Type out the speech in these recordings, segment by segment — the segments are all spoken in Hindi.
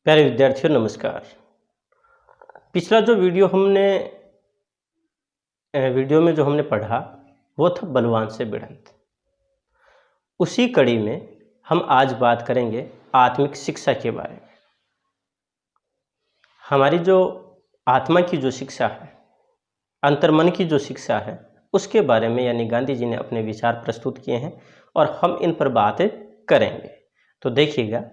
प्यारे विद्यार्थियों नमस्कार। पिछला जो वीडियो में जो हमने पढ़ा वो था बलवान से भिड़ंत। उसी कड़ी में हम आज बात करेंगे आत्मिक शिक्षा के बारे में। हमारी जो आत्मा की जो शिक्षा है, अंतर्मन की जो शिक्षा है, उसके बारे में यानी गांधी जी ने अपने विचार प्रस्तुत किए हैं और हम इन पर बात करेंगे। तो देखिएगा,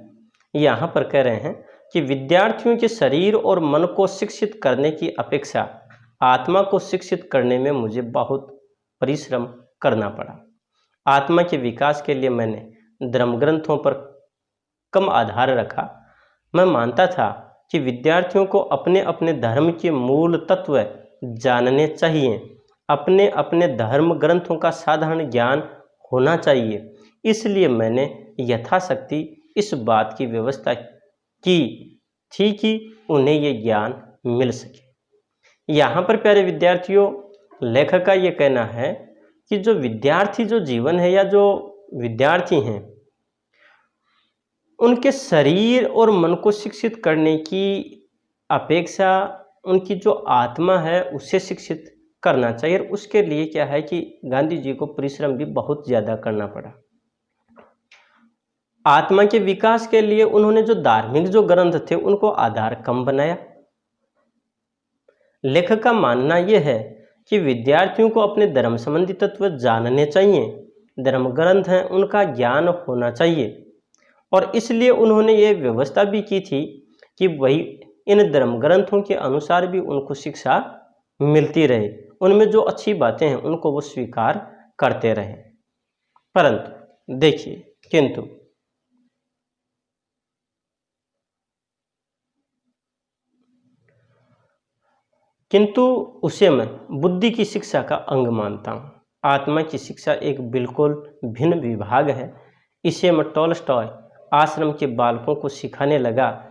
यहाँ पर कह रहे हैं कि विद्यार्थियों के शरीर और मन को शिक्षित करने की अपेक्षा आत्मा को शिक्षित करने में मुझे बहुत परिश्रम करना पड़ा। आत्मा के विकास के लिए मैंने धर्म ग्रंथों पर कम आधार रखा। मैं मानता था कि विद्यार्थियों को अपने अपने धर्म के मूल तत्व जानने चाहिए, अपने अपने धर्म ग्रंथों का साधारण ज्ञान होना चाहिए। इसलिए मैंने यथाशक्ति इस बात की व्यवस्था की थी कि उन्हें ये ज्ञान मिल सके। यहाँ पर प्यारे विद्यार्थियों, लेखक का ये कहना है कि जो विद्यार्थी जो जीवन है या जो विद्यार्थी हैं, उनके शरीर और मन को शिक्षित करने की अपेक्षा उनकी जो आत्मा है उसे शिक्षित करना चाहिए। और उसके लिए क्या है कि गांधी जी को परिश्रम भी बहुत ज़्यादा करना पड़ा। आत्मा के विकास के लिए उन्होंने जो धार्मिक जो ग्रंथ थे उनको आधार कम बनाया। लेखक का मानना यह है कि विद्यार्थियों को अपने धर्म संबंधी तत्व जानने चाहिए, धर्म ग्रंथ हैं उनका ज्ञान होना चाहिए। और इसलिए उन्होंने ये व्यवस्था भी की थी कि वही इन धर्म ग्रंथों के अनुसार भी उनको शिक्षा मिलती रहे, उनमें जो अच्छी बातें हैं उनको वो स्वीकार करते रहे। परंतु देखिए, किंतु उसे मैं बुद्धि की शिक्षा का अंग मानता हूँ। आत्मा की शिक्षा एक बिल्कुल भिन्न विभाग है। इसे मैं टॉलस्टॉय आश्रम के बालकों को सिखाने लगा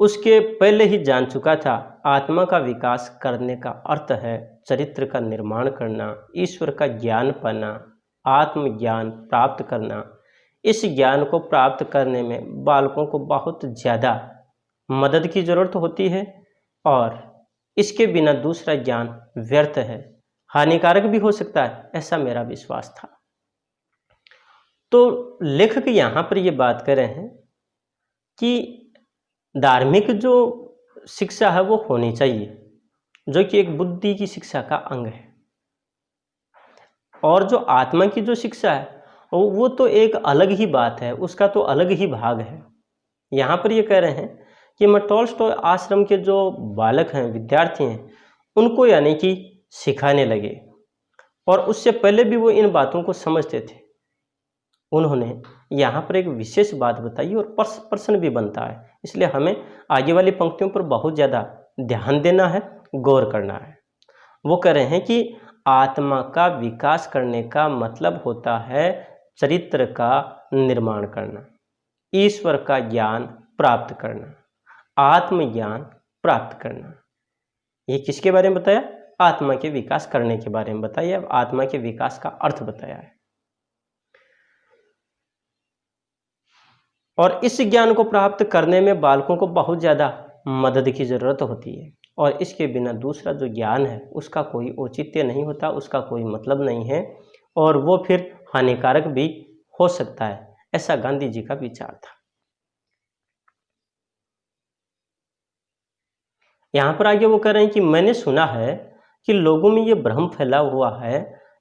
उसके पहले ही जान चुका था। आत्मा का विकास करने का अर्थ है चरित्र का निर्माण करना, ईश्वर का ज्ञान पाना, आत्मज्ञान प्राप्त करना। इस ज्ञान को प्राप्त करने में बालकों को बहुत ज़्यादा मदद की ज़रूरत होती है और इसके बिना दूसरा ज्ञान व्यर्थ है, हानिकारक भी हो सकता है, ऐसा मेरा विश्वास था। तो लेखक यहाँ पर ये बात कर रहे हैं कि धार्मिक जो शिक्षा है वो होनी चाहिए, जो कि एक बुद्धि की शिक्षा का अंग है। और जो आत्मा की जो शिक्षा है वो तो एक अलग ही बात है, उसका तो अलग ही भाग है। यहाँ पर ये कह रहे हैं कि मैं टॉलस्टॉय आश्रम के जो बालक हैं, विद्यार्थी हैं, उनको यानी कि सिखाने लगे और उससे पहले भी वो इन बातों को समझते थे। उन्होंने यहाँ पर एक विशेष बात बताई और प्रश्न भी बनता है, इसलिए हमें आगे वाली पंक्तियों पर बहुत ज़्यादा ध्यान देना है, गौर करना है। वो कह रहे हैं कि आत्मा का विकास करने का मतलब होता है चरित्र का निर्माण करना, ईश्वर का ज्ञान प्राप्त करना, आत्मज्ञान प्राप्त करना। ये किसके बारे में बताया? आत्मा के विकास करने के बारे में बताया, आत्मा के विकास का अर्थ बताया है। और इस ज्ञान को प्राप्त करने में बालकों को बहुत ज़्यादा मदद की ज़रूरत होती है और इसके बिना दूसरा जो ज्ञान है उसका कोई औचित्य नहीं होता, उसका कोई मतलब नहीं है और वो फिर हानिकारक भी हो सकता है। ऐसा गांधी जी का विचार था। यहाँ पर आगे वो कह रहे हैं कि मैंने सुना है कि लोगों में ये भ्रम फैला हुआ है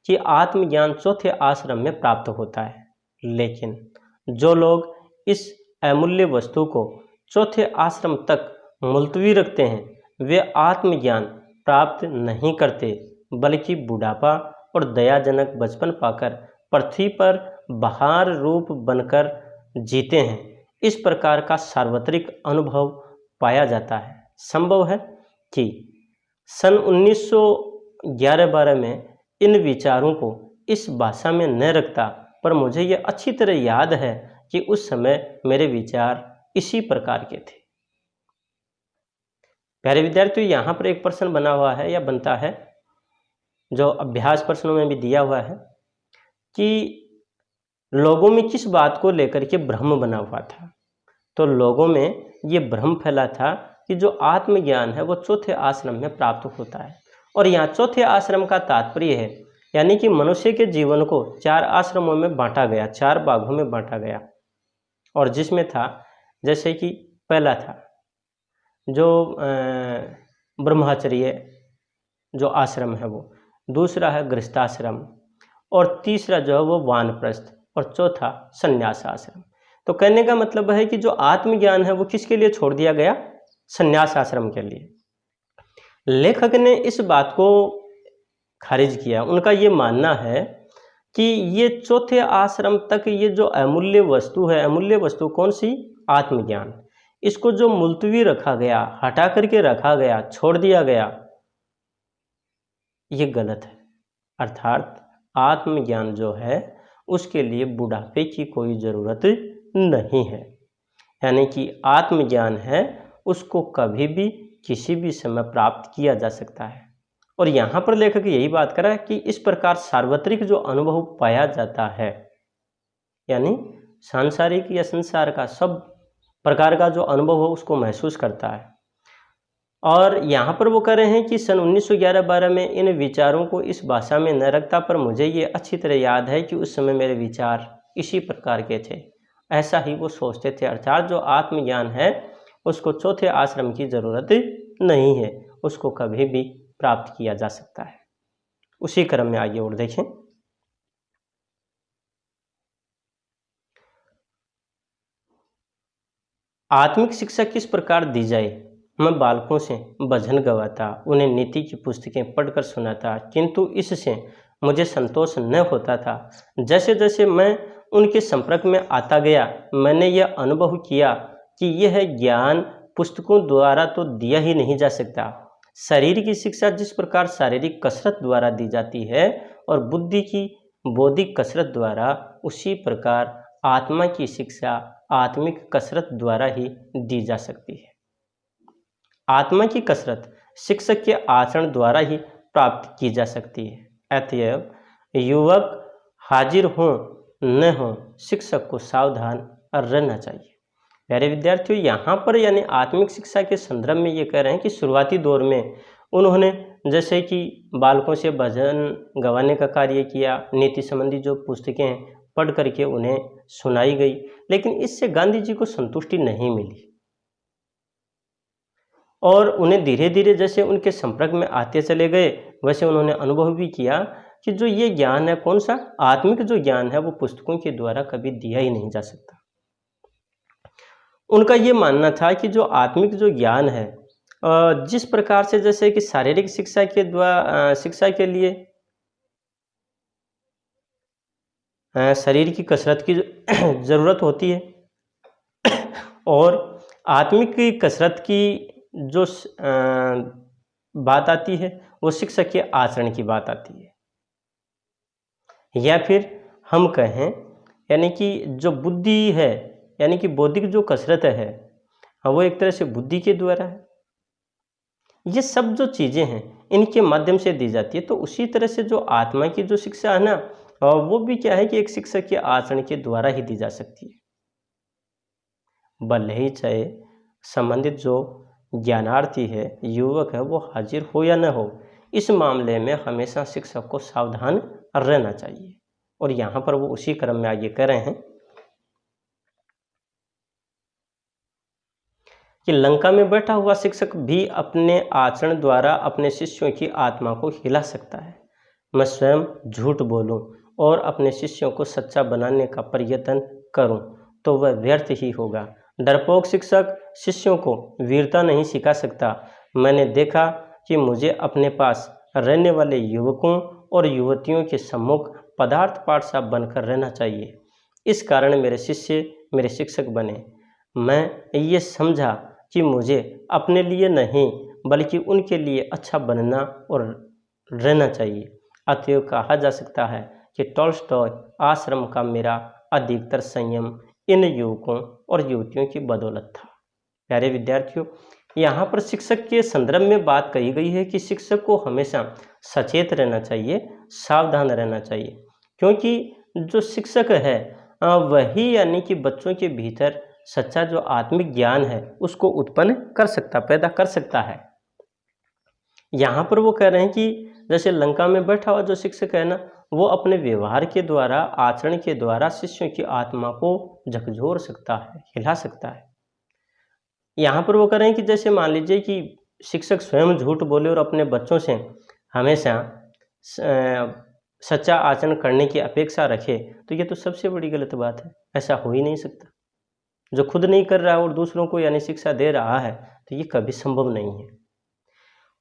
कि आत्मज्ञान चौथे आश्रम में प्राप्त होता है, लेकिन जो लोग इस अमूल्य वस्तु को चौथे आश्रम तक मुलतवी रखते हैं वे आत्मज्ञान प्राप्त नहीं करते, बल्कि बुढ़ापा और दयाजनक बचपन पाकर पृथ्वी पर बहार रूप बनकर जीते हैं। इस प्रकार का सार्वत्रिक अनुभव पाया जाता है। संभव है कि सन 1911-12 में इन विचारों को इस भाषा में न रखता, पर मुझे ये अच्छी तरह याद है कि उस समय मेरे विचार इसी प्रकार के थे। प्यारे विद्यार्थियों, यहाँ पर एक प्रश्न बना हुआ है या बनता है, जो अभ्यास प्रश्नों में भी दिया हुआ है कि लोगों में किस बात को लेकर के भ्रम बना हुआ था। तो लोगों में ये भ्रम फैला था कि जो आत्मज्ञान है वो चौथे आश्रम में प्राप्त होता है। और यहाँ चौथे आश्रम का तात्पर्य है यानी कि मनुष्य के जीवन को 4 आश्रमों में बांटा गया, 4 भागों में बांटा गया। और जिसमें था जैसे कि पहला था जो ब्रह्मचर्य जो आश्रम है वो, दूसरा है गृहस्थाश्रम, और तीसरा जो है वो वानप्रस्थ, और चौथा संन्यास आश्रम। तो कहने का मतलब है कि जो आत्मज्ञान है वो किसके लिए छोड़ दिया गया? संन्यास आश्रम के लिए। लेखक ने इस बात को खारिज किया। उनका ये मानना है कि ये चौथे आश्रम तक ये जो अमूल्य वस्तु है, अमूल्य वस्तु कौन सी? आत्मज्ञान, इसको जो मुलतवी रखा गया, हटा करके रखा गया, छोड़ दिया गया, ये गलत है। अर्थात आत्मज्ञान जो है उसके लिए बुढ़ापे की कोई ज़रूरत नहीं है। यानी कि आत्मज्ञान है उसको कभी भी किसी भी समय प्राप्त किया जा सकता है। और यहाँ पर लेखक यही बात कर रहा है कि इस प्रकार सार्वत्रिक जो अनुभव पाया जाता है, यानी सांसारिक या संसार का सब प्रकार का जो अनुभव हो उसको महसूस करता है। और यहाँ पर वो कह रहे हैं कि सन 1911-12 में इन विचारों को इस भाषा में न रखता, पर मुझे ये अच्छी तरह याद है कि उस समय मेरे विचार इसी प्रकार के थे, ऐसा ही वो सोचते थे। अर्थात जो आत्मज्ञान है उसको चौथे आश्रम की ज़रूरत नहीं है, उसको कभी भी प्राप्त किया जा सकता है। उसी क्रम में आगे और देखें। आत्मिक शिक्षा किस प्रकार दी जाए? मैं बालकों से भजन गवाता, उन्हें नीति की पुस्तकें पढ़कर सुनाता, किंतु इससे मुझे संतोष न होता था। जैसे जैसे मैं उनके संपर्क में आता गया, मैंने यह अनुभव किया कि यह ज्ञान पुस्तकों द्वारा तो दिया ही नहीं जा सकता। शरीर की शिक्षा जिस प्रकार शारीरिक कसरत द्वारा दी जाती है और बुद्धि की बौद्धिक कसरत द्वारा, उसी प्रकार आत्मा की शिक्षा आत्मिक कसरत द्वारा ही दी जा सकती है। आत्मा की कसरत शिक्षक के आचरण द्वारा ही प्राप्त की जा सकती है। अतएव युवक हाजिर हों न हों, शिक्षक को सावधान रहना चाहिए। प्यारे विद्यार्थियों, यहाँ पर यानी आत्मिक शिक्षा के संदर्भ में ये कह रहे हैं कि शुरुआती दौर में उन्होंने जैसे कि बालकों से भजन गवाने का कार्य किया, नीति संबंधी जो पुस्तकें पढ़ करके उन्हें सुनाई गई, लेकिन इससे गांधी जी को संतुष्टि नहीं मिली और उन्हें धीरे धीरे जैसे उनके संपर्क में आते चले गए, वैसे उन्होंने अनुभव भी किया कि जो ये ज्ञान है, कौन सा आत्मिक जो ज्ञान है, वो पुस्तकों के द्वारा कभी दिया ही नहीं जा सकता। उनका ये मानना था कि जो आत्मिक जो ज्ञान है, जिस प्रकार से जैसे कि शारीरिक शिक्षा के द्वारा शिक्षा के लिए शरीर की कसरत की ज़रूरत होती है और आत्मिक की कसरत की जो बात आती है वो शिक्षक के आचरण की बात आती है। या फिर हम कहें यानी कि जो बुद्धि है, यानी कि बौद्धिक जो कसरत है, वो एक तरह से बुद्धि के द्वारा है। ये सब जो चीज़ें हैं इनके माध्यम से दी जाती है। तो उसी तरह से जो आत्मा की जो शिक्षा है ना, वो भी क्या है कि एक शिक्षक के आचरण के द्वारा ही दी जा सकती है। भले ही चाहे संबंधित जो ज्ञानार्थी है, युवक है, वो हाजिर हो या न हो, इस मामले में हमेशा शिक्षक को सावधान रहना चाहिए। और यहाँ पर वो उसी क्रम में आगे कह रहे हैं कि लंका में बैठा हुआ शिक्षक भी अपने आचरण द्वारा अपने शिष्यों की आत्मा को हिला सकता है। मैं स्वयं झूठ बोलूं और अपने शिष्यों को सच्चा बनाने का प्रयत्न करूं तो वह व्यर्थ ही होगा। डरपोक शिक्षक शिष्यों को वीरता नहीं सिखा सकता। मैंने देखा कि मुझे अपने पास रहने वाले युवकों और युवतियों के सम्मुख पदार्थ पाठ सा बनकर रहना चाहिए। इस कारण मेरे शिष्य मेरे शिक्षक बने। मैं ये समझा कि मुझे अपने लिए नहीं बल्कि उनके लिए अच्छा बनना और रहना चाहिए। अतएव कहा जा सकता है कि टॉल्स्टॉय आश्रम का मेरा अधिकतर संयम इन युवकों और युवतियों की बदौलत था। प्यारे विद्यार्थियों, यहाँ पर शिक्षक के संदर्भ में बात कही गई है कि शिक्षक को हमेशा सचेत रहना चाहिए, सावधान रहना चाहिए, क्योंकि जो शिक्षक है वही यानी कि बच्चों के भीतर सच्चा जो आत्मिक ज्ञान है उसको उत्पन्न कर सकता, पैदा कर सकता है। यहाँ पर वो कह रहे हैं कि जैसे लंका में बैठा हुआ जो शिक्षक है ना, वो अपने व्यवहार के द्वारा, आचरण के द्वारा शिष्यों की आत्मा को झकझोर सकता है, हिला सकता है। यहाँ पर वो कह रहे हैं कि जैसे मान लीजिए कि शिक्षक स्वयं झूठ बोले और अपने बच्चों से हमेशा सच्चा आचरण करने की अपेक्षा रखे, तो ये तो सबसे बड़ी गलत बात है। ऐसा हो ही नहीं सकता। जो खुद नहीं कर रहा है और दूसरों को यानी शिक्षा दे रहा है, तो ये कभी संभव नहीं है।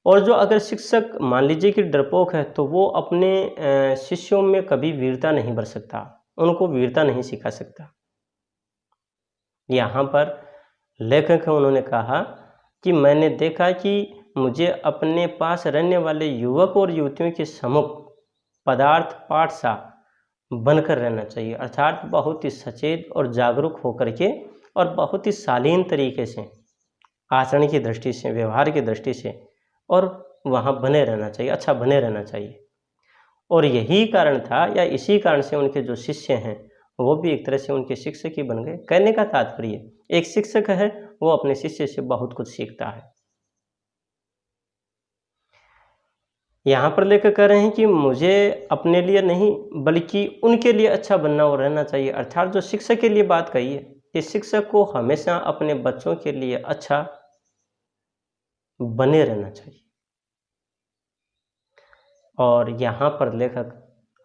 और जो अगर शिक्षक मान लीजिए कि डरपोक है, तो वो अपने शिष्यों में कभी वीरता नहीं भर सकता, उनको वीरता नहीं सिखा सकता। यहाँ पर लेखक है, उन्होंने कहा कि मैंने देखा कि मुझे अपने पास रहने वाले युवक और युवतियों के सम्मुख पदार्थ पाठ सा बनकर रहना चाहिए, अर्थात बहुत ही सचेत और जागरूक होकर के और बहुत ही शालीन तरीके से, आचरण की दृष्टि से, व्यवहार की दृष्टि से, और वहाँ बने रहना चाहिए, अच्छा बने रहना चाहिए। और यही कारण था, या इसी कारण से उनके जो शिष्य हैं वो भी एक तरह से उनके शिक्षक ही बन गए। कहने का तात्पर्य, एक शिक्षक है वो अपने शिष्य से बहुत कुछ सीखता है। यहाँ पर लेकर कह रहे हैं कि मुझे अपने लिए नहीं बल्कि उनके लिए अच्छा बनना और रहना चाहिए, अर्थात जो शिक्षक के लिए बात कही है कि शिक्षक को हमेशा अपने बच्चों के लिए अच्छा बने रहना चाहिए। और यहाँ पर लेखक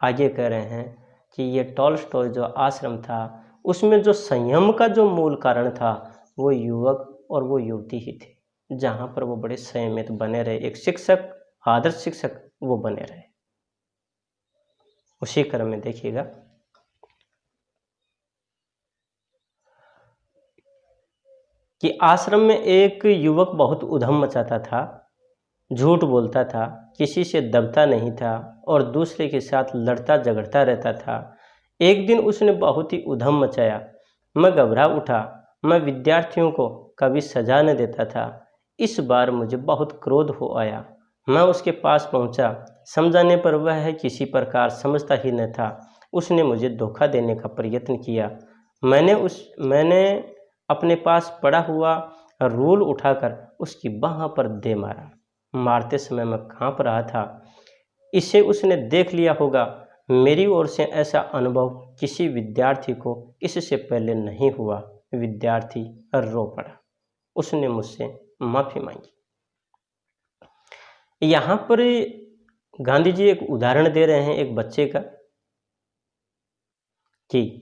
आगे कह रहे हैं कि ये टॉलस्टॉय जो आश्रम था उसमें जो संयम का जो मूल कारण था वो युवक और वो युवती ही थे, जहाँ पर वो बड़े संयमित बने रहे, एक शिक्षक, आदर्श शिक्षक वो बने रहे। उसी क्रम में देखिएगा कि आश्रम में एक युवक बहुत उधम मचाता था, झूठ बोलता था, किसी से दबता नहीं था और दूसरे के साथ लड़ता झगड़ता रहता था। एक दिन उसने बहुत ही उधम मचाया। मैं घबरा उठा। मैं विद्यार्थियों को कभी सजा न देता था। इस बार मुझे बहुत क्रोध हो आया। मैं उसके पास पहुंचा। समझाने पर वह किसी प्रकार समझता ही न था। उसने मुझे धोखा देने का प्रयत्न किया। मैंने अपने पास पड़ा हुआ रूल उठाकर उसकी बाह पर दे मारा। मारते समय मैं कांप रहा था। इसे उसने देख लिया होगा। मेरी ओर से ऐसा अनुभव किसी विद्यार्थी को इससे पहले नहीं हुआ। विद्यार्थी रो पड़ा। उसने मुझसे माफ़ी मांगी। यहाँ पर गांधी जी एक उदाहरण दे रहे हैं एक बच्चे का, कि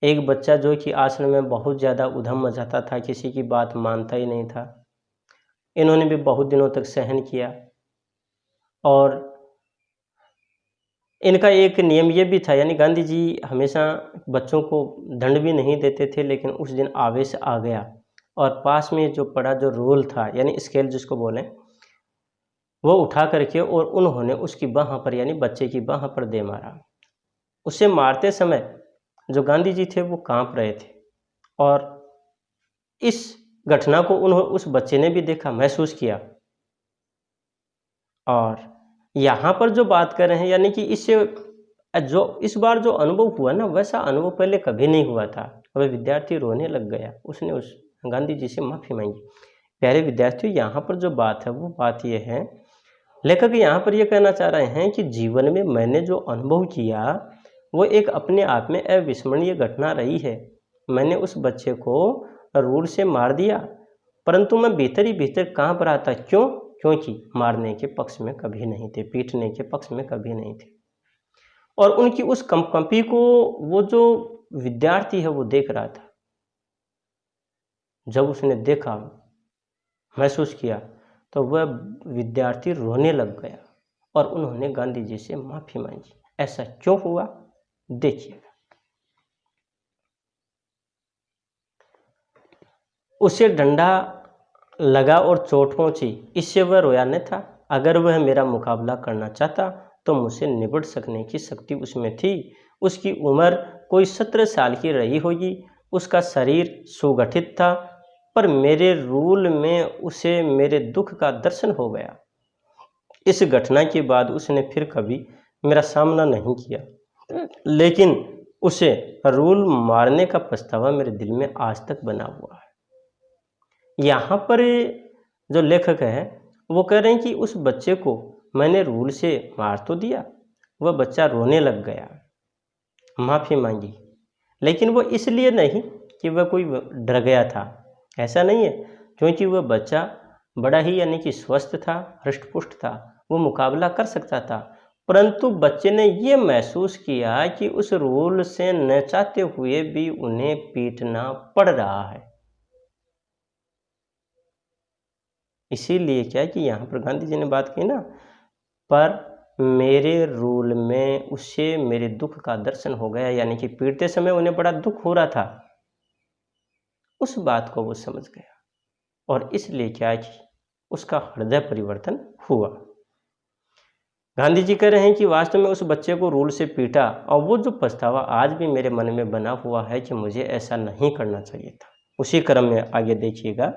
एक बच्चा जो कि आश्रम में बहुत ज़्यादा उधम मचाता था, किसी की बात मानता ही नहीं था। इन्होंने भी बहुत दिनों तक सहन किया और इनका एक नियम ये भी था, यानी गांधी जी हमेशा बच्चों को दंड भी नहीं देते थे, लेकिन उस दिन आवेश आ गया और पास में जो पड़ा जो रोल था, यानी स्केल जिसको बोलें, वो उठा करके और उन्होंने उसकी बाह पर, यानी बच्चे की बाह पर दे मारा। उसे मारते समय जो गांधी जी थे वो कांप रहे थे और इस घटना को उस बच्चे ने भी देखा, महसूस किया। और यहाँ पर जो बात कर रहे हैं, यानी कि इससे जो इस बार जो अनुभव हुआ ना, वैसा अनुभव पहले कभी नहीं हुआ था। वह विद्यार्थी रोने लग गया। उसने उस गांधी जी से माफ़ी मांगी। प्यारे विद्यार्थियों, यहाँ पर जो बात है वो बात ये है, लेखक यहाँ पर ये कहना चाह रहे हैं कि जीवन में मैंने जो अनुभव किया वो एक अपने आप में अविस्मरणीय घटना रही है। मैंने उस बच्चे को रूल से मार दिया, परंतु मैं भीतर ही भीतर कांप रहा था। क्यों? क्योंकि मारने के पक्ष में कभी नहीं थे, पीटने के पक्ष में कभी नहीं थे। और उनकी उस कंपी को वो जो विद्यार्थी है वो देख रहा था। जब उसने देखा, महसूस किया, तो वह विद्यार्थी रोने लग गया और उन्होंने गांधी जी से माफ़ी मांगी। ऐसा क्यों हुआ, देखिएगा। उसे डंडा लगा और चोट पहुंची, इससे वह रोया न था। अगर वह मेरा मुकाबला करना चाहता तो मुझसे निपट सकने की शक्ति उसमें थी। उसकी उम्र कोई 17 साल की रही होगी। उसका शरीर सुगठित था, पर मेरे रूल में उसे मेरे दुख का दर्शन हो गया। इस घटना के बाद उसने फिर कभी मेरा सामना नहीं किया, लेकिन उसे रूल मारने का पछतावा मेरे दिल में आज तक बना हुआ है। यहाँ पर जो लेखक है वो कह रहे हैं कि उस बच्चे को मैंने रूल से मार तो दिया, वह बच्चा रोने लग गया, माफ़ी मांगी, लेकिन वो इसलिए नहीं कि वह कोई डर गया था, ऐसा नहीं है, क्योंकि वह बच्चा बड़ा ही यानी कि स्वस्थ था, हृष्ट-पुष्ट था, वो मुकाबला कर सकता था। परंतु बच्चे ने ये महसूस किया कि उस रूल से न चाहते हुए भी उन्हें पीटना पड़ रहा है। इसीलिए क्या कि यहाँ पर गांधी जी ने बात की ना, पर मेरे रूल में उसे मेरे दुख का दर्शन हो गया, यानी कि पीटते समय उन्हें बड़ा दुख हो रहा था, उस बात को वो समझ गया और इसलिए क्या कि उसका हृदय परिवर्तन हुआ। गांधी जी कह रहे हैं कि वास्तव में उस बच्चे को रूल से पीटा और वो जो पछतावा आज भी मेरे मन में बना हुआ है कि मुझे ऐसा नहीं करना चाहिए था। उसी क्रम में आगे देखिएगा,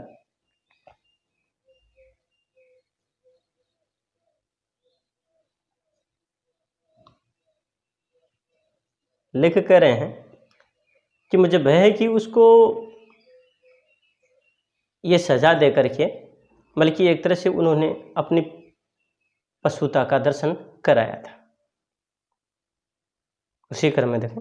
लेखक कह रहे हैं कि मुझे भय है कि उसको ये सजा दे करके, बल्कि एक तरह से उन्होंने अपनी पशुता का दर्शन कराया था। उसी क्रम में देखें,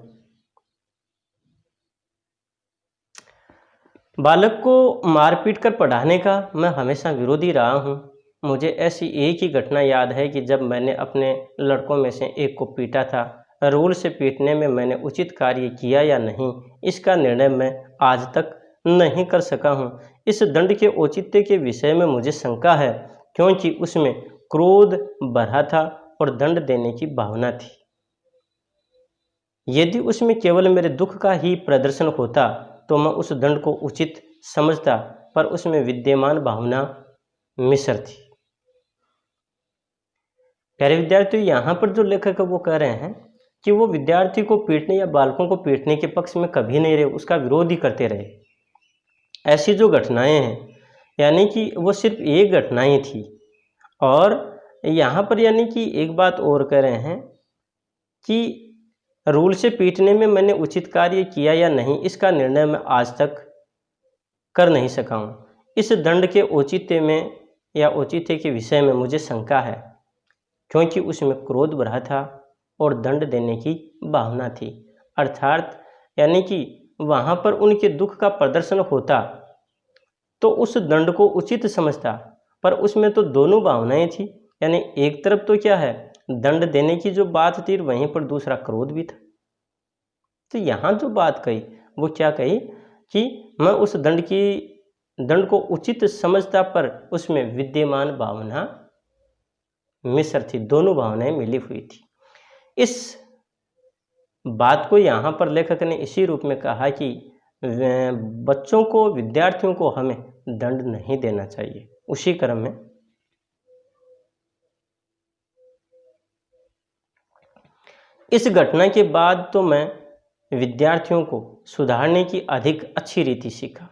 बालक को मारपीट कर पढ़ाने का मैं हमेशा विरोधी रहा हूँ। मुझे ऐसी एक ही घटना याद है कि जब मैंने अपने लड़कों में से एक को पीटा था। रूल से पीटने में मैंने उचित कार्य किया या नहीं, इसका निर्णय मैं आज तक नहीं कर सका हूँ। इस दंड के औचित्य के विषय में मुझे शंका है, क्योंकि उसमें क्रोध भरा था और दंड देने की भावना थी। यदि उसमें केवल मेरे दुख का ही प्रदर्शन होता तो मैं उस दंड को उचित समझता, पर उसमें विद्यमान भावना मिश्र थी। प्यारे विद्यार्थियों, यहाँ पर जो लेखक है वो कह रहे हैं कि वो विद्यार्थी को पीटने या बालकों को पीटने के पक्ष में कभी नहीं रहे, उसका विरोध ही करते रहे। ऐसी जो घटनाएं हैं, यानी कि वो सिर्फ एक घटनाएं थी। और यहाँ पर यानी कि एक बात और कह रहे हैं कि रूल से पीटने में मैंने उचित कार्य किया या नहीं, इसका निर्णय मैं आज तक कर नहीं सका हूँ। इस दंड के औचित्य में या औचित्य के विषय में मुझे शंका है, क्योंकि उसमें क्रोध भरा था और दंड देने की भावना थी। अर्थात यानी कि वहाँ पर उनके दुख का प्रदर्शन होता तो उस दंड को उचित समझता, पर उसमें तो दोनों भावनाएं थी। यानी एक तरफ तो क्या है, दंड देने की जो बात थी, वहीं पर दूसरा क्रोध भी था। तो यहाँ जो बात कही वो क्या कही कि मैं उस दंड को उचित समझता, पर उसमें विद्यमान भावना मिश्र थी, दोनों भावनाएं मिली हुई थी। इस बात को यहाँ पर लेखक ने इसी रूप में कहा कि बच्चों को, विद्यार्थियों को हमें दंड नहीं देना चाहिए। उसी क्रम में इस घटना के बाद तो मैं विद्यार्थियों को सुधारने की अधिक अच्छी रीति सीखा।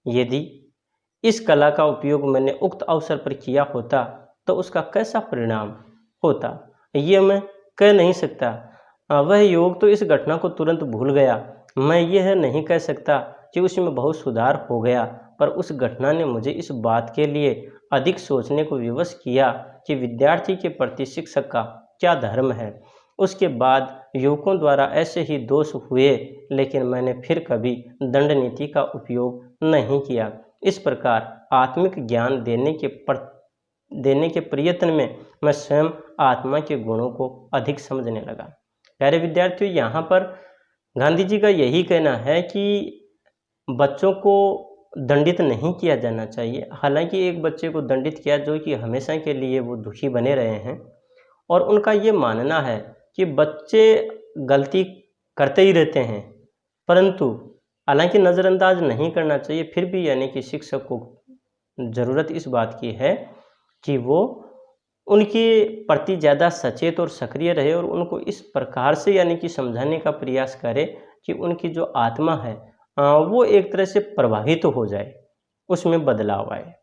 यदि इस कला का उपयोग मैंने उक्त अवसर पर किया होता तो उसका कैसा परिणाम होता, ये मैं कह नहीं सकता। वह योग तो इस घटना को तुरंत भूल गया। मैं यह नहीं कह सकता कि उसमें बहुत सुधार हो गया, पर उस घटना ने मुझे इस बात के लिए अधिक सोचने को विवश किया कि विद्यार्थी के प्रति शिक्षक का क्या धर्म है। उसके बाद युवकों द्वारा ऐसे ही दोष हुए, लेकिन मैंने फिर कभी दंड नीति का उपयोग नहीं किया। इस प्रकार आत्मिक ज्ञान देने के प्रयत्न में मैं स्वयं आत्मा के गुणों को अधिक समझने लगा। प्यारे विद्यार्थियों, यहाँ पर गांधी जी का यही कहना है कि बच्चों को दंडित नहीं किया जाना चाहिए। हालांकि एक बच्चे को दंडित किया जो कि हमेशा के लिए वो दुखी बने रहे हैं, और उनका ये मानना है कि बच्चे गलती करते ही रहते हैं, परंतु हालांकि नज़रअंदाज नहीं करना चाहिए। फिर भी यानी कि शिक्षक को ज़रूरत इस बात की है कि वो उनके प्रति ज़्यादा सचेत और सक्रिय रहे और उनको इस प्रकार से यानी कि समझाने का प्रयास करे कि उनकी जो आत्मा है वो एक तरह से प्रभावित हो जाए, उसमें बदलाव आए।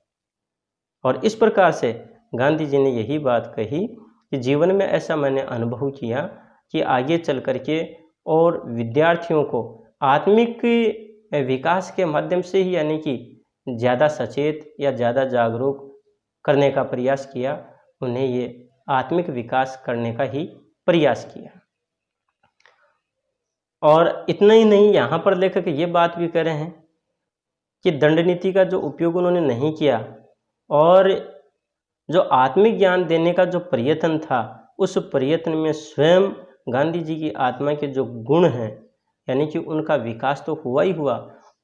और इस प्रकार से गांधी जी ने यही बात कही कि जीवन में ऐसा मैंने अनुभव किया कि आगे चल कर के और विद्यार्थियों को आत्मिक विकास के माध्यम से ही यानी कि ज़्यादा सचेत या ज़्यादा जागरूक करने का प्रयास किया, उन्हें ये आत्मिक विकास करने का ही प्रयास किया। और इतना ही नहीं, यहाँ पर लेखक ये बात भी कर रहे हैं कि दंड नीति का जो उपयोग उन्होंने नहीं किया और जो आत्मिक ज्ञान देने का जो प्रयत्न था, उस प्रयत्न में स्वयं गांधी जी की आत्मा के जो गुण हैं यानी कि उनका विकास तो हुआ ही हुआ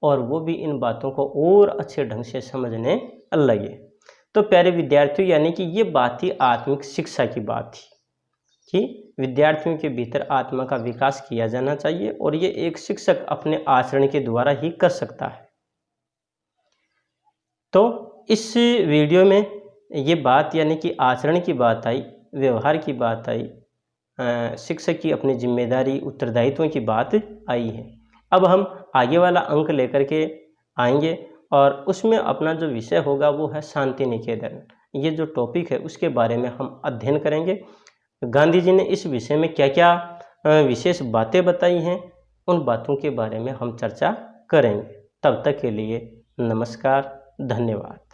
और वो भी इन बातों को और अच्छे ढंग से समझने लगे। तो प्यारे विद्यार्थियों, यानी कि ये बात थी आत्मिक शिक्षा की बात थी कि विद्यार्थियों के भीतर आत्मा का विकास किया जाना चाहिए और ये एक शिक्षक अपने आचरण के द्वारा ही कर सकता है। तो इस वीडियो में ये बात यानी कि आचरण की बात आई, व्यवहार की बात आई, शिक्षक की अपनी जिम्मेदारी उत्तरदायित्वों की बात आई है। अब हम आगे वाला अंक लेकर के आएंगे और उसमें अपना जो विषय होगा वो है शांति निकेतन। ये जो टॉपिक है उसके बारे में हम अध्ययन करेंगे। गांधी जी ने इस विषय में क्या क्या विशेष बातें बताई हैं, उन बातों के बारे में हम चर्चा करेंगे। तब तक के लिए नमस्कार, धन्यवाद।